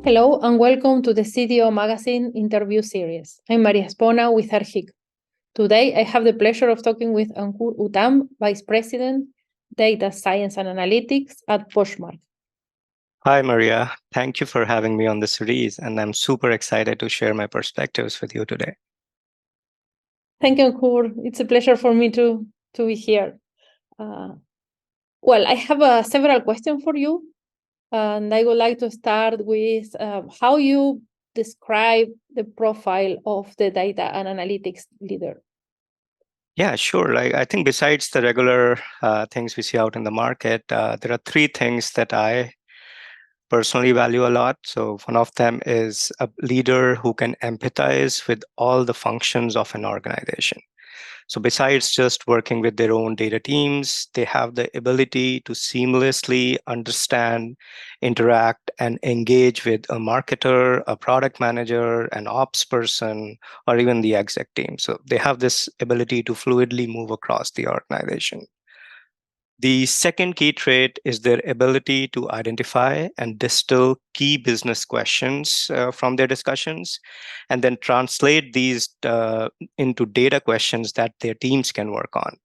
Hello and welcome to the CDO Magazine interview series. I'm Maria Espona with ArgIQ. Today, I have the pleasure of talking with Ankur Uttam, Vice President, Data Science and Analytics at Poshmark. Hi, Maria. Thank you for having me on the series, and I'm super excited to share my perspectives with you today. Thank you, Ankur. It's a pleasure for me to be here. Well, I have several questions for you, and I would like to start with how you describe the profile of the data and analytics leader. Yeah, sure. I think besides the regular things we see out in the market, there are three things that I personally value a lot. So one of them is a leader who can empathize with all the functions of an organization. So besides just working with their own data teams, they have the ability to seamlessly understand, interact, and engage with a marketer, a product manager, an ops person, or even the exec team. So they have this ability to fluidly move across the organization. The second key trait is their ability to identify and distill key business questions from their discussions, and then translate these into data questions that their teams can work on.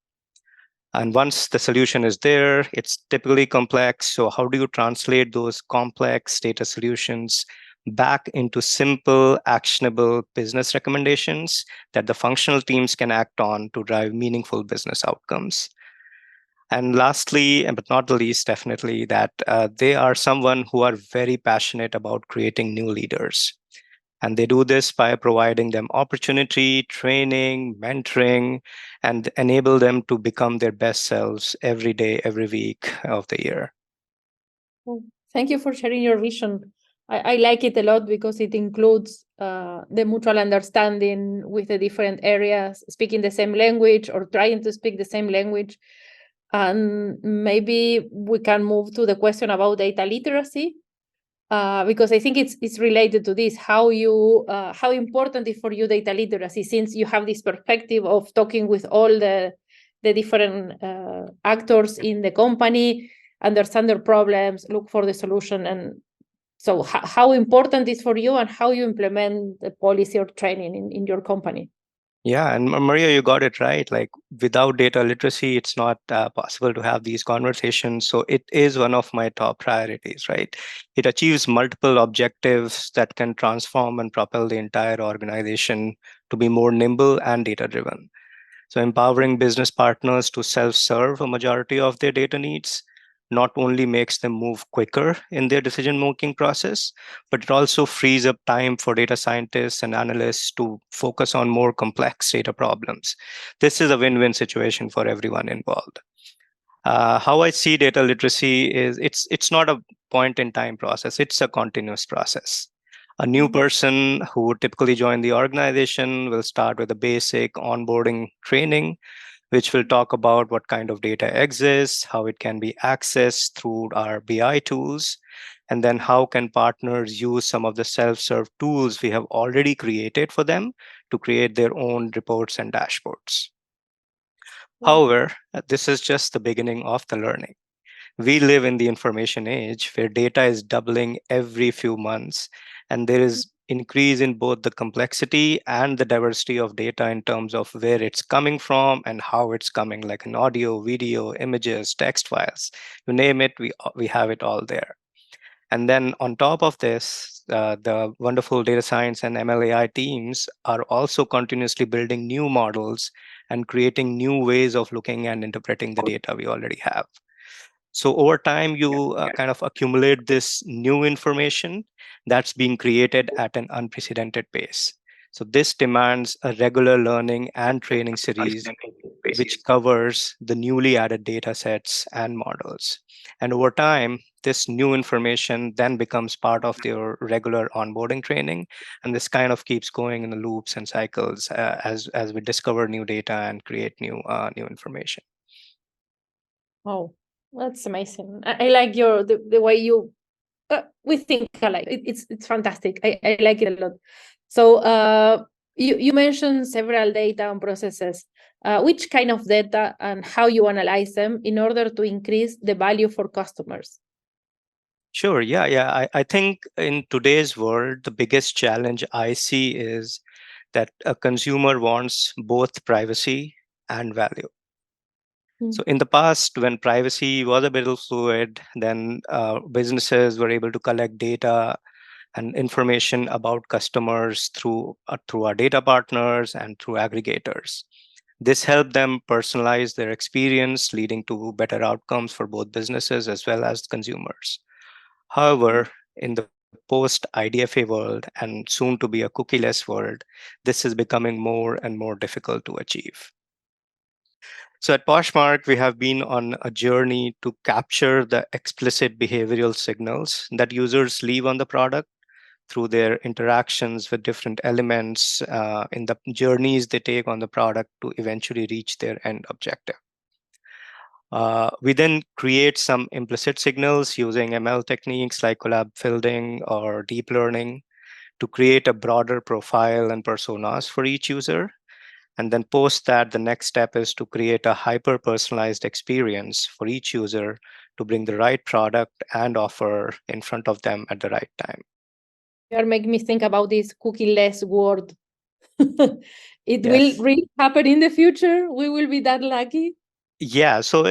And once the solution is there, it's typically complex. So how do you translate those complex data solutions back into simple, actionable business recommendations that the functional teams can act on to drive meaningful business outcomes? And lastly, but not the least, definitely that they are someone who are very passionate about creating new leaders. And they do this by providing them opportunity, training, mentoring, and enable them to become their best selves every day, every week of the year. Well, thank you for sharing your vision. I like it a lot because it includes the mutual understanding with the different areas, speaking the same language or trying to speak the same language. And maybe we can move to the question about data literacy, because I think it's related to this, how important is for you data literacy, since you have this perspective of talking with all the different actors in the company, understand their problems, look for the solution. And so how important is for you and how you implement the policy or training in your company? Yeah, and Maria, you got it right. Like without data literacy, it's not possible to have these conversations. So it is one of my top priorities, right? It achieves multiple objectives that can transform and propel the entire organization to be more nimble and data-driven. So empowering business partners to self-serve a majority of their data needs not only makes them move quicker in their decision-making process, but it also frees up time for data scientists and analysts to focus on more complex data problems. This is a win-win situation for everyone involved. How I see data literacy is it's not a point-in-time process, it's a continuous process. A new person who would typically join the organization will start with a basic onboarding training, which will talk about what kind of data exists, how it can be accessed through our BI tools, and then how can partners use some of the self-serve tools we have already created for them to create their own reports and dashboards. However, this is just the beginning of the learning. We live in the information age where data is doubling every few months, and there is increase in both the complexity and the diversity of data in terms of where it's coming from and how it's coming, like an audio, video, images, text files, you name it, we have it all there. And then on top of this, the wonderful data science and ML/AI teams are also continuously building new models and creating new ways of looking and interpreting the data we already have. So over time, you kind of accumulate this new information that's being created at an unprecedented pace. So this demands a regular learning and training series, which covers the newly added data sets and models. And over time, this new information then becomes part of their regular onboarding training. And this kind of keeps going in the loops and cycles as we discover new data and create new information. Oh, that's amazing. I like the way you we think alike. It's fantastic. I like it a lot. So you mentioned several data and processes. Which kind of data and how you analyze them in order to increase the value for customers? Sure. Yeah. I think in today's world, the biggest challenge I see is that a consumer wants both privacy and value. So in the past, when privacy was a bit fluid, then businesses were able to collect data and information about customers through our data partners and through aggregators. This helped them personalize their experience, leading to better outcomes for both businesses as well as consumers. However, in the post IDFA world and soon to be a cookieless world, this is becoming more and more difficult to achieve. So at Poshmark, we have been on a journey to capture the explicit behavioral signals that users leave on the product through their interactions with different elements in the journeys they take on the product to eventually reach their end objective. We then create some implicit signals using ML techniques like collab building or deep learning to create a broader profile and personas for each user. And then post that, the next step is to create a hyper personalized experience for each user to bring the right product and offer in front of them at the right time. You are making me think about this cookie-less world. It will Yes. really happen in the future. We will be that lucky. Yeah, so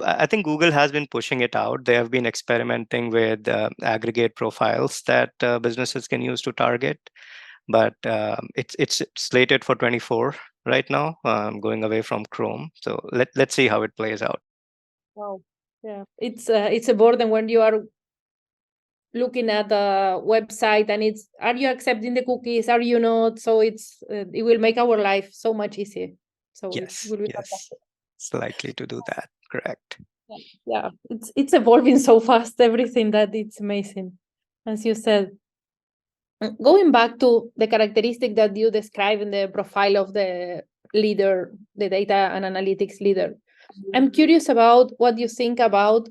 I think Google has been pushing it out. They have been experimenting with aggregate profiles that businesses can use to target, but it's slated for 24 right now, going away from Chrome. So let's see how it plays out. Wow. Yeah, it's a burden when you are looking at a website and it's, are you accepting the cookies? Are you not? So it will make our life so much easier. So it Yes, will be yes, fantastic. it's likely to do that. Correct. Yeah, yeah, it's evolving so fast, everything, that it's amazing. As you said. Going back to the characteristic that you describe in the profile of the leader, the data and analytics leader, I'm curious about what you think about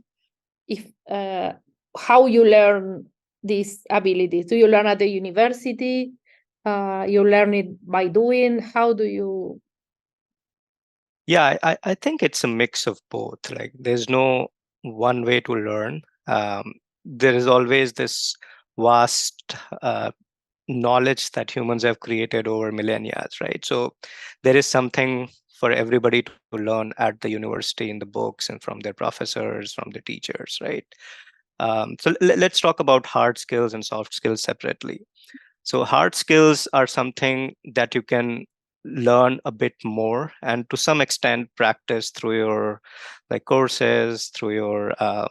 if how you learn these abilities. Do you learn at the university? You learn it by doing? How do you? Yeah, I think it's a mix of both. Like, there's no one way to learn. There is always this vast knowledge that humans have created over millennia, right? So there is something for everybody to learn at the university, in the books, and from their professors, from the teachers, right? So let's talk about hard skills and soft skills separately. So hard skills are something that you can learn a bit more and to some extent practice through your like courses, through your I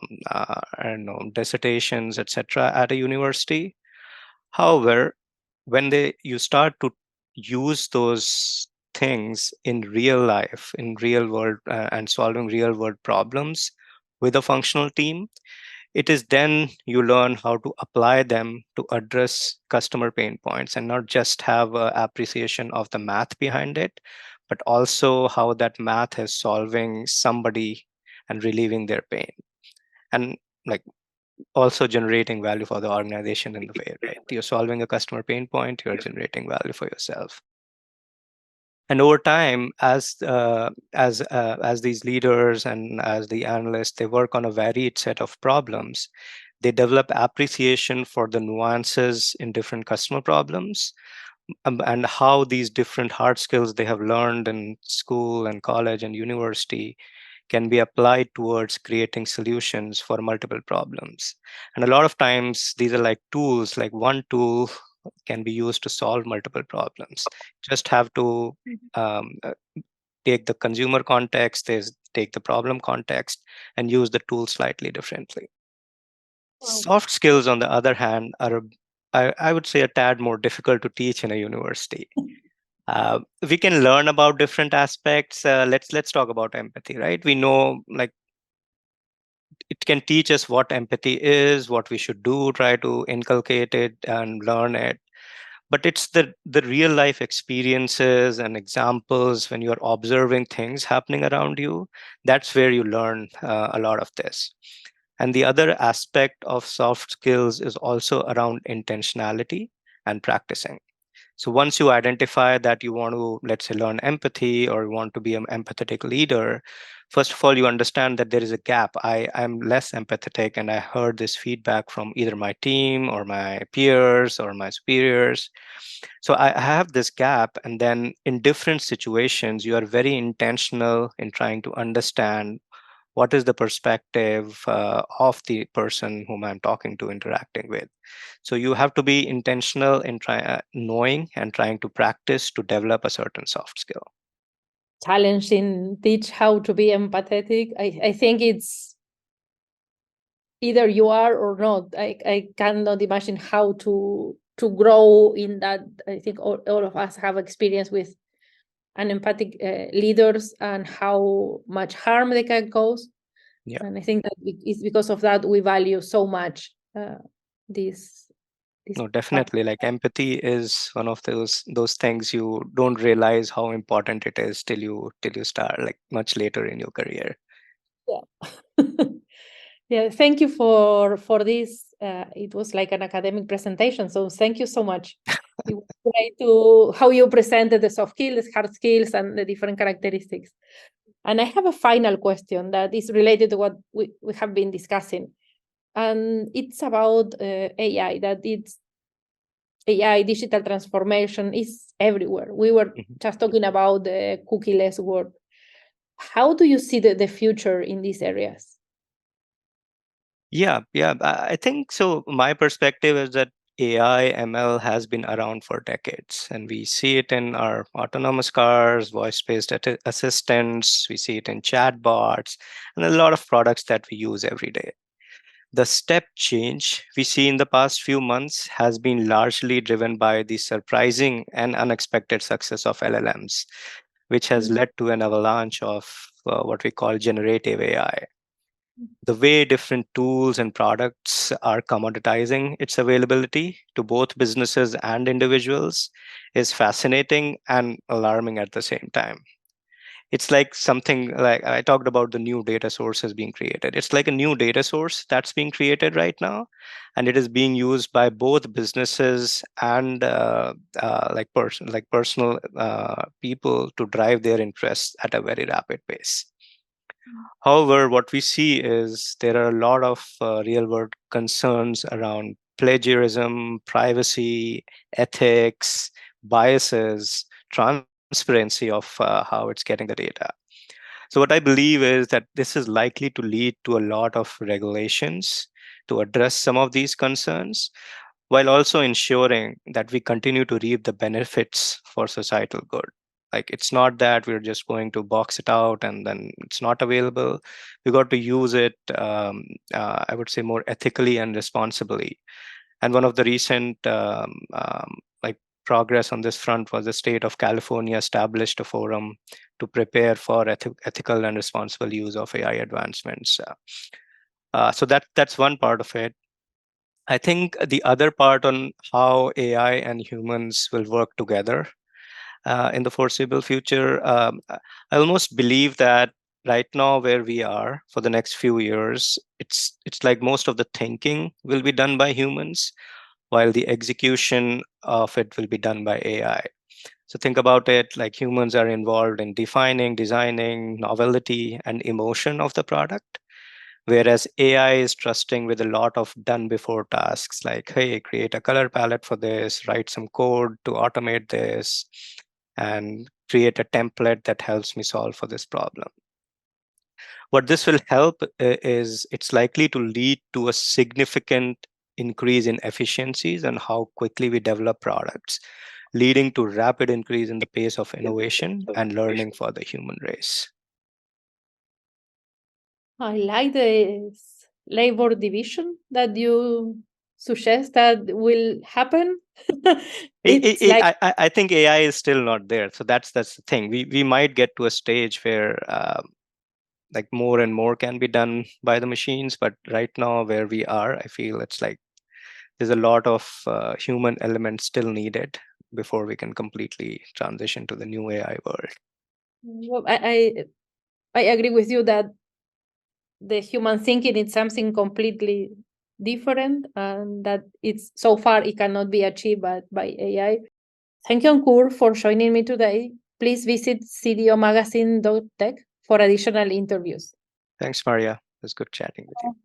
don't know, dissertations, etc. at a university. However, when you start to use those things in real life, in real world, and solving real world problems with a functional team, it is then you learn how to apply them to address customer pain points and not just have a appreciation of the math behind it, but also how that math is solving somebody and relieving their pain, and like also generating value for the organization in the way, right? You're solving a customer pain point, you're generating value for yourself. And over time, as these leaders and as the analysts, they work on a varied set of problems. They develop appreciation for the nuances in different customer problems, and how these different hard skills they have learned in school and college and university can be applied towards creating solutions for multiple problems. And a lot of times, these are like tools, like one tool can be used to solve multiple problems. Just have to um, uh, take the consumer context, take the problem context, and use the tool slightly differently. Wow. Soft skills, on the other hand, are I would say a tad more difficult to teach in a university. We can learn about different aspects. Let's talk about empathy, right? We know, like, it can teach us what empathy is, what we should do, try to inculcate it and learn it. But it's the real life experiences and examples when you're observing things happening around you, that's where you learn a lot of this. And the other aspect of soft skills is also around intentionality and practicing. So once you identify that you want to, let's say, learn empathy or you want to be an empathetic leader, first of all, you understand that there is a gap. I'm less empathetic, and I heard this feedback from either my team or my peers or my superiors. So I have this gap, and then in different situations, you are very intentional in trying to understand what is the perspective of the person whom I'm talking to, interacting with. So you have to be intentional in knowing and trying to practice to develop a certain soft skill. Challenging, teach how to be empathetic. I think it's either you are or not. I cannot imagine how to grow in that. I think all of us have experience with unempathic leaders and how much harm they can cause. Yeah. And I think that it's because of that we value so much this. No, definitely. Like empathy is one of those things you don't realize how important it is till you start, like much later in your career. Yeah. Yeah. Thank you for this. It was like an academic presentation, so thank you so much. It was great to how you presented the soft skills, hard skills, and the different characteristics. And I have a final question that is related to what we have been discussing, and it's about AI. That it's AI, digital transformation is everywhere. We were just talking about the cookieless world. How do you see the future in these areas? Yeah, I think so. My perspective is that AI ML has been around for decades, and we see it in our autonomous cars, voice-based assistants. We see it in chatbots, and a lot of products that we use every day. The step change we see in the past few months has been largely driven by the surprising and unexpected success of LLMs, which has led to an avalanche of what we call generative AI. The way different tools and products are commoditizing its availability to both businesses and individuals is fascinating and alarming at the same time. It's like something like I talked about the new data sources being created. It's like a new data source that's being created right now, and it is being used by both businesses and personal people to drive their interests at a very rapid pace. However, what we see is there are a lot of real world concerns around plagiarism, privacy, ethics, biases, transparency of how it's getting the data. So, what I believe is that this is likely to lead to a lot of regulations to address some of these concerns, while also ensuring that we continue to reap the benefits for societal good. Like it's not that we're just going to box it out and then it's not available. We got to use it, I would say, more ethically and responsibly. And one of the recent like progress on this front was the state of California established a forum to prepare for ethical and responsible use of AI advancements. So that's one part of it. I think the other part on how AI and humans will work together in the foreseeable future, I almost believe that right now where we are for the next few years, it's like most of the thinking will be done by humans, while the execution of it will be done by AI. So think about it like humans are involved in defining, designing, novelty, and emotion of the product. Whereas AI is trusting with a lot of done before tasks like, hey, create a color palette for this, write some code to automate this, and create a template that helps me solve for this problem. What this will help is it's likely to lead to a significant increase in efficiencies and how quickly we develop products, leading to rapid increase in the pace of innovation and learning for the human race. I like this labor division that you suggest that will happen. It's like I think AI is still not there, so that's the thing. We might get to a stage where like more and more can be done by the machines, but right now where we are, I feel it's like there's a lot of human elements still needed before we can completely transition to the new AI world. well, I agree with you that the human thinking is something completely different and that it's so far it cannot be achieved by AI. Thank you, Ankur, for joining me today. Please visit cdomagazine.tech for additional interviews. Thanks, Maria. It was good chatting with you.